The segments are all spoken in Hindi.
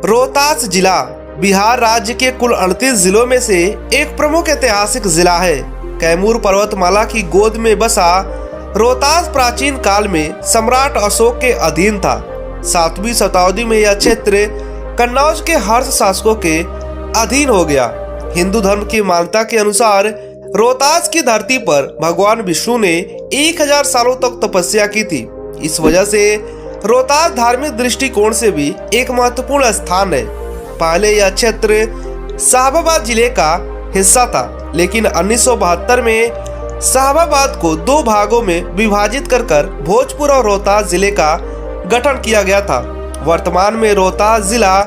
रोहतास जिला बिहार राज्य के कुल 38 जिलों में से एक प्रमुख ऐतिहासिक जिला है। कैमूर पर्वतमाला की गोद में बसा रोहतास प्राचीन काल में सम्राट अशोक के अधीन था। 7वीं शताब्दी में यह क्षेत्र कन्नौज के हर्ष शासकों के अधीन हो गया। हिंदू धर्म की मान्यता के अनुसार रोहतास की धरती पर भगवान विष्णु ने 1000 सालों तक तपस्या की थी। इस वजह से रोहतास धार्मिक दृष्टिकोण से भी एक महत्वपूर्ण स्थान है। पहले यह क्षेत्र शाहबाद जिले का हिस्सा था, लेकिन 1972 में शाहबाद को 2 भागों में विभाजित कर भोजपुर और रोहतास जिले का गठन किया गया था। वर्तमान में रोहतास जिला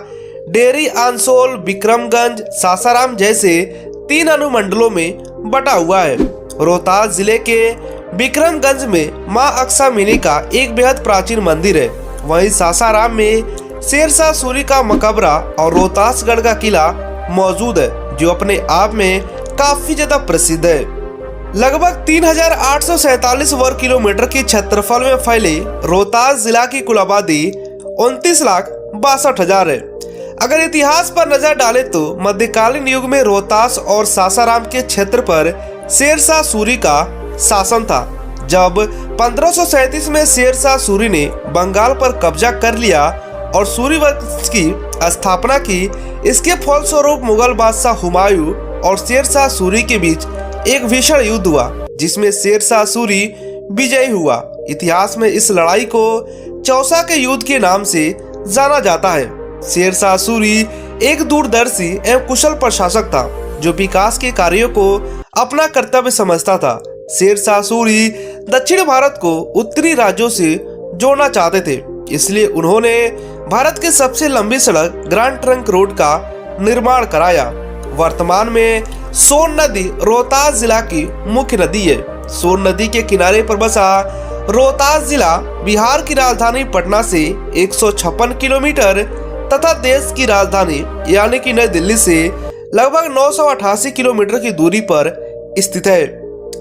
डेरी, आंसोल, विक्रमगंज, सासाराम जैसे 3 अनुमंडलों में बटा हुआ है। रोहतास जिले के विक्रमगंज में मां अक्सामिनी का एक बेहद प्राचीन मंदिर है। वहीं सासाराम में शेरशाह सूरी का मकबरा और रोहतासगढ़ का किला मौजूद है, जो अपने आप में काफी ज्यादा प्रसिद्ध है। लगभग 3847 वर्ग किलोमीटर की क्षेत्रफल में फैले रोहतास जिला की कुल आबादी 29,62,000 है। अगर इतिहास पर नजर डालें तो मध्यकालीन युग में रोहतास और सासाराम के क्षेत्र पर शेरशाह सूरी का शासन था। जब 1537 में शेरशाह सूरी ने बंगाल पर कब्जा कर लिया और सूरी वंश की स्थापना की, इसके फलस्वरूप मुगल बादशाह हुमायूं और शेरशाह सूरी के बीच एक भीषण युद्ध हुआ, जिसमें शेरशाह सूरी विजयी हुआ। इतिहास में इस लड़ाई को चौसा के युद्ध के नाम से जाना जाता है। शेरशाह सूरी एक दूरदर्शी एवं कुशल प्रशासक था, जो विकास के कार्यों को अपना कर्तव्य समझता था। शेरशाह सूरी दक्षिण भारत को उत्तरी राज्यों से जोड़ना चाहते थे, इसलिए उन्होंने भारत की सबसे लंबी सड़क ग्रैंड ट्रंक रोड का निर्माण कराया। वर्तमान में सोन नदी रोहतास जिला की मुख्य नदी है। सोन नदी के किनारे पर बसा रोहतास जिला बिहार की राजधानी पटना से 156 किलोमीटर तथा देश की राजधानी यानी कि नई दिल्ली से लगभग 988 किलोमीटर की दूरी पर स्थित है।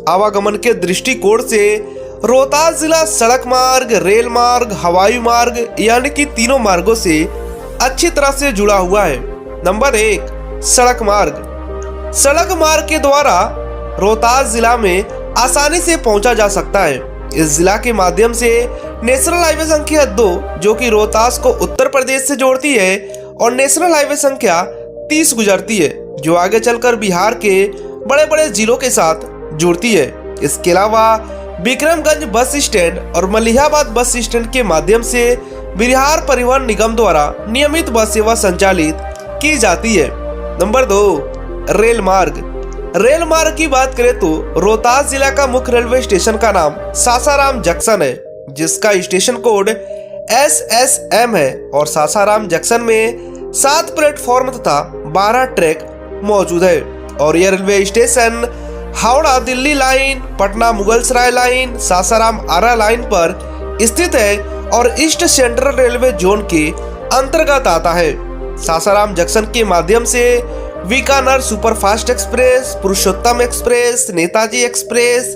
आवागमन के दृष्टिकोण से रोहतास जिला सड़क मार्ग, रेल मार्ग, हवाई मार्ग यानी कि तीनों मार्गों से अच्छी तरह से जुड़ा हुआ है। नंबर 1, सड़क मार्ग। सड़क मार्ग के द्वारा रोहतास जिला में आसानी से पहुंचा जा सकता है। इस जिला के माध्यम से नेशनल हाईवे संख्या 2, जो कि रोहतास को उत्तर प्रदेश से जोड़ती है, और नेशनल हाईवे संख्या 30 गुजरती है, जो आगे चलकर बिहार के बड़े बड़े जिलों के साथ जुड़ती है। इसके अलावा विक्रमगंज बस स्टैंड और मलिहाबाद बस स्टैंड के माध्यम से बिहार परिवहन निगम द्वारा नियमित बस सेवा संचालित की जाती है। नंबर 2, रेल मार्ग। रेल मार्ग की बात करें तो रोहतास जिला का मुख्य रेलवे स्टेशन का नाम सासाराम जंक्शन है, जिसका स्टेशन कोड SSM है, और सासाराम जंक्शन में 7 प्लेटफॉर्म तथा 12 ट्रैक मौजूद है। और यह railway station Howrah Delhi line, Patna Mughalsarai line, Sasaram Arrah line पर स्थित है और ईस्ट सेंट्रल रेलवे जोन के अंतर्गत आता है। सासाराम जंक्शन के माध्यम से Bikaner superfast express, Purushottam express, Netaji express,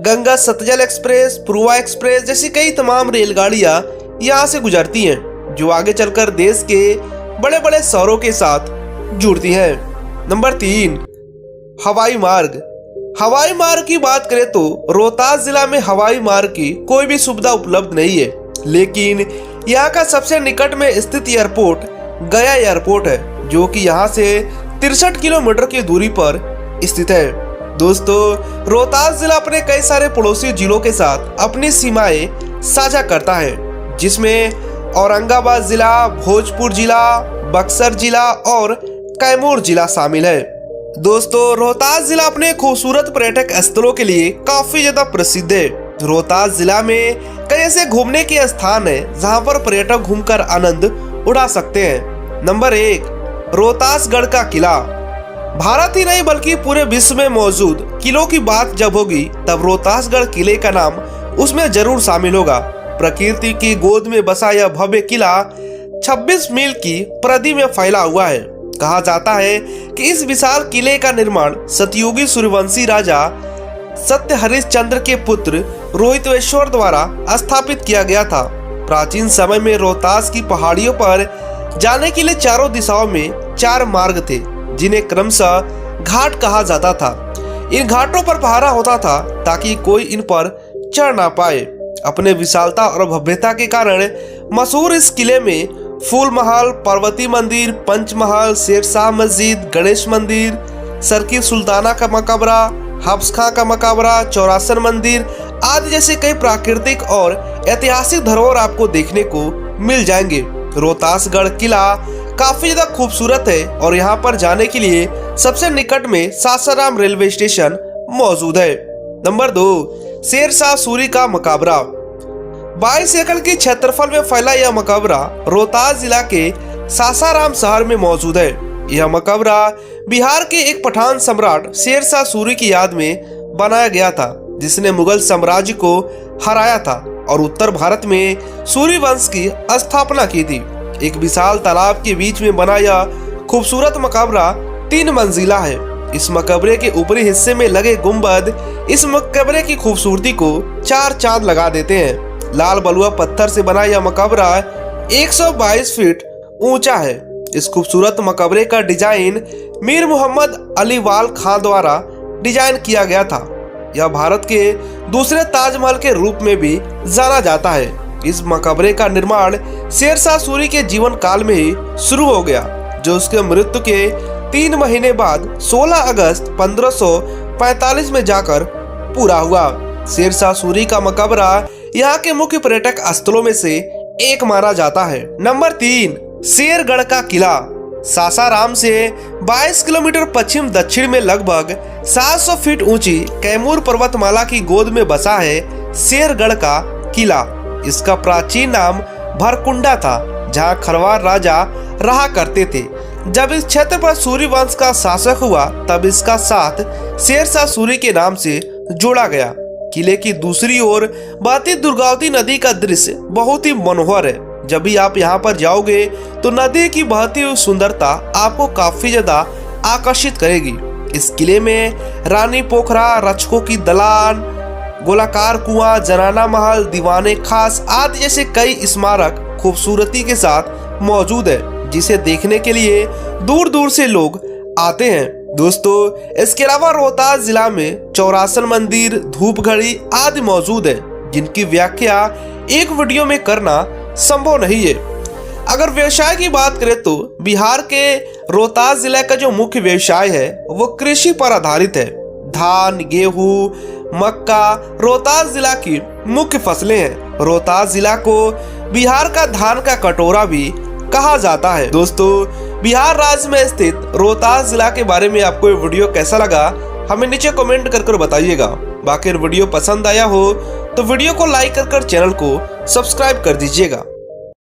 Ganga Sutlej express, Purva express जैसी कई तमाम रेलगाड़ियां यहां से गुजरती हैं, जो आगे चलकर देश के बड़े बड़े शहरों के साथ जुड़ती हैं। नंबर 3, हवाई मार्ग। हवाई मार्ग की बात करें तो रोहतास जिला में हवाई मार्ग की कोई भी सुविधा उपलब्ध नहीं है, लेकिन यहाँ का सबसे निकट में स्थित एयरपोर्ट गया एयरपोर्ट है, जो कि यहाँ से 63 किलोमीटर की दूरी पर स्थित है। दोस्तों, रोहतास जिला अपने कई सारे पड़ोसी जिलों के साथ अपनी सीमाएं साझा करता है, जिसमें औरंगाबाद जिला, भोजपुर जिला, बक्सर जिला और कैमूर जिला शामिल है। दोस्तों, रोहतास जिला अपने खूबसूरत पर्यटक स्थलों के लिए काफी ज्यादा प्रसिद्ध है। रोहतास जिला में कई ऐसे घूमने के स्थान हैं जहां पर पर्यटक घूमकर आनंद उठा सकते हैं। नंबर 1, रोहतासगढ़ का किला। भारत ही नहीं बल्कि पूरे विश्व में मौजूद किलों की बात जब होगी, तब रोहतासगढ़ किले का नाम उसमें जरूर शामिल होगा। प्रकृति की गोद में बसा यह भव्य किला 26 मील की परिधि में फैला हुआ है। कहा जाता है कि इस विशाल किले का निर्माण सतयुगी सूर्यवंशी राजा सत्य हरिश्चंद्र के पुत्र रोहितेश्वर द्वारा स्थापित किया गया था। प्राचीन समय में रोहतास की पहाड़ियों पर जाने के लिए चारों दिशाओं में 4 मार्ग थे, जिन्हें क्रमशः घाट कहा जाता था। इन घाटों पर पहरा होता था ताकि कोई इन पर चढ़ ना पाए। अपने विशालता और भव्यता के कारण मशहूर इस किले में फूल महल, पर्वती मंदिर, पंचमहल, शेरशाह मस्जिद, गणेश मंदिर, सरकी सुल्ताना का मकबरा, हफ्स खां का मकबरा, चौरासन मंदिर आदि जैसे कई प्राकृतिक और ऐतिहासिक धरोहर आपको देखने को मिल जाएंगे। रोहतासगढ़ किला काफी ज्यादा खूबसूरत है और यहाँ पर जाने के लिए सबसे निकट में सासाराम रेलवे स्टेशन मौजूद है। नंबर 2, शेरशाह सूरी का मकबरा। 22 एकड़ के क्षेत्रफल में फैला यह मकबरा रोहतास जिला के सासाराम शहर में मौजूद है। यह मकबरा बिहार के एक पठान सम्राट शेरशाह सूरी की याद में बनाया गया था, जिसने मुगल साम्राज्य को हराया था और उत्तर भारत में सूरी वंश की स्थापना की थी। एक विशाल तालाब के बीच में बना यह खूबसूरत मकबरा 3 मंजिला है। इस मकबरे के ऊपरी हिस्से में लगे गुंबद इस मकबरे की खूबसूरती को 4 चांद लगा देते हैं। लाल बलुआ पत्थर से बना यह मकबरा 122 फीट ऊंचा है। इस खूबसूरत मकबरे का डिजाइन मीर मोहम्मद अली वाल खां द्वारा डिजाइन किया गया था। यह भारत के दूसरे ताजमहल के रूप में भी जाना जाता है। इस मकबरे का निर्माण शेरशाह सूरी के जीवन काल में ही शुरू हो गया, जो उसके मृत्यु के 3 महीने बाद 16 अगस्त 1545 में जाकर पूरा हुआ। शेरशाह सूरी का मकबरा यहाँ के मुख्य पर्यटक स्थलों में से एक माना जाता है। नंबर 3, शेरगढ़ का किला। सासाराम से 22 किलोमीटर पश्चिम दक्षिण में लगभग 700 फीट ऊंची कैमूर पर्वतमाला की गोद में बसा है शेरगढ़ का किला। इसका प्राचीन नाम भरकुंडा था, जहां खरवार राजा रहा करते थे। जब इस क्षेत्र पर सूरी वंश का शासक हुआ, तब इसका साथ शेरशाह सूरी के नाम से जोड़ा गया। किले की दूसरी ओर बहती दुर्गावती नदी का दृश्य बहुत ही मनोहर है। जब भी आप यहाँ पर जाओगे तो नदी की बहती हुई सुंदरता आपको काफी ज्यादा आकर्षित करेगी। इस किले में रानी पोखरा, रक्षकों की दलान, गोलाकार कुआं, जनाना महल, दीवाने खास आदि जैसे कई स्मारक खूबसूरती के साथ मौजूद है, जिसे देखने के लिए दूर दूर से लोग आते हैं। दोस्तों, इसके अलावा रोहतास जिला में चौरासन मंदिर, धूप घड़ी आदि मौजूद है, जिनकी व्याख्या एक वीडियो में करना संभव नहीं है। अगर व्यवसाय की बात करें तो बिहार के रोहतास जिला का जो मुख्य व्यवसाय है वो कृषि पर आधारित है। धान, गेहूं, मक्का रोहतास जिला की मुख्य फसलें हैं। रोहतास जिला को बिहार का धान का कटोरा भी कहा जाता है। दोस्तों, बिहार राज्य में स्थित रोहतास जिला के बारे में आपको ये वीडियो कैसा लगा हमें नीचे कमेंट कर बताइएगा। बाकी वीडियो पसंद आया हो तो वीडियो को लाइक कर चैनल को सब्सक्राइब कर दीजिएगा।